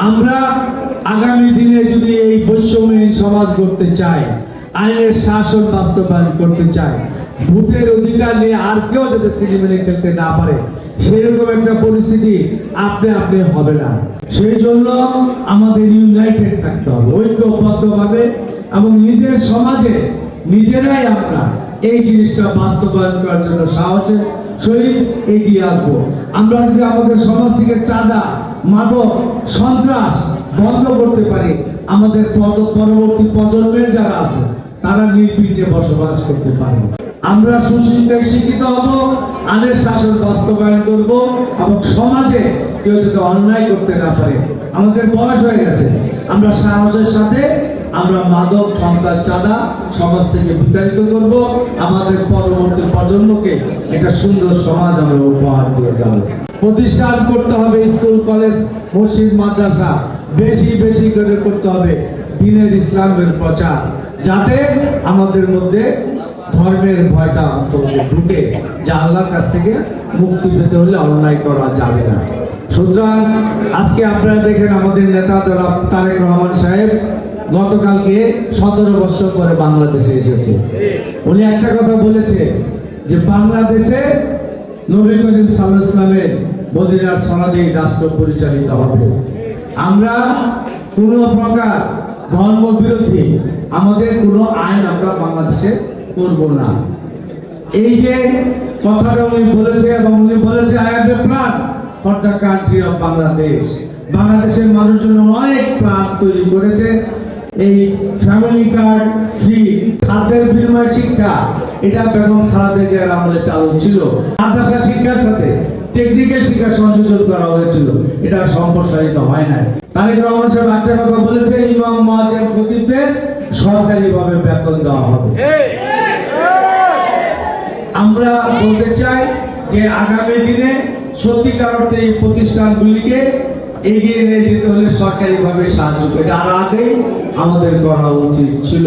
আমরা আগামী দিনে যদি এই বৈষম্যহীন সমাজ করতে চাই, আইনের শাসন বাস্তবায়ন করতে চাই, ভোটের অধিকার নিয়ে আর কেউ যাতে সিনেমিনে খেলতে না পারে, সেরকম একটা পরিস্থিতি আপনি হবে না। সেই জন্য আমাদের ইউনাইটেড থাকতে হবে, ঐক্যবদ্ধভাবে, এবং নিজের সমাজে নিজেরাই আমরা এই জিনিসটা বাস্তবায়ন করার জন্য সাহসের সহিত এগিয়ে আসবো। আমরা যদি আমাদের সমাজ থেকে চাঁদা, মাদক, সন্ত্রাস বন্ধ করতে পারি, আমাদের পরবর্তী প্রজন্মের যারা আছে তারা নির্বিঘ্নে বসবাস করতে পারবে। আমরা সুশিক্ষায় শিক্ষিত হব, আইনের শাসন বাস্তবায়ন করব, এবং সমাজে কেউ যদি অন্যায় করতে না পারে। আমাদের বয়স হয়ে গেছে, আমরা সাহসের সাথে আমরা মাদক, সন্ত্রাস, চাঁদা সমাজ থেকে বিতাড়িত করব। আমাদের পরবর্তী প্রজন্মকে একটা সুন্দর সমাজ আমরা উপহার দিয়ে যাব। প্রতিষ্ঠান করতে হবে স্কুল, কলেজ, মসজিদ, মাদ্রাসা, বেশি বেশি করে করতে হবে দ্বীনের ইসলামের প্রচার, যাতে আমাদের মধ্যে ধর্মের ভয়টা অন্তর্গত ঢুকে, যা আল্লাহর কাছ থেকে মুক্তি পেতে হলে অন্যায় করা যাবে না। সুতরাং আজকে আপনারা দেখেন আমাদের নেতা জনাব তারেক রহমান সাহেব গতকালকে 17 বছর পরে বাংলাদেশে এসেছে। উনি একটা কথা বলেছে যে বাংলাদেশে নবী করিম সাল্লাল্লাহু আলাইহি ওয়াসাল্লামের মদিনার সনদে রাষ্ট্র পরিচালিত হবে। আমরা কোনো প্রকার ধর্ম বিরোধী আমাদের কোনো আইন আমরা বাংলাদেশে করব না। এই যে কথাটা উনি বলেছে, এবং উনি বলেছে I have a plan for the country of Bangladesh. বাংলাদেশের মানুষজন অনেক প্ল্যান তৈরি করেছে। এই ফ্যামিলি কার্ড ফ্রি, খাদ্যের বিনিময়ে শিক্ষা, এটা বেগম খালেদা জিয়ার আমলে চালু ছিল। মাদ্রাসা শিক্ষার সাথে টেকনিক্যাল শিক্ষা সংযোজন করা হয়েছিল, এটা সম্প্রসারিত হয় নাই। তারেক রহমান সাহেব একটা কথা বলেছে, ইমাম, মুয়াজ্জিন, খতিবদের সরকারিভাবে বেতন দেওয়া হবে। আমরা বলতে চাই যে আগামী দিনে সত্যিকার অর্থে এই প্রতিষ্ঠানগুলিকে এগিয়ে নিয়ে যেতে হলে সরকারিভাবে সাহায্য, এটা আর আগেই আমাদের করা উচিত ছিল।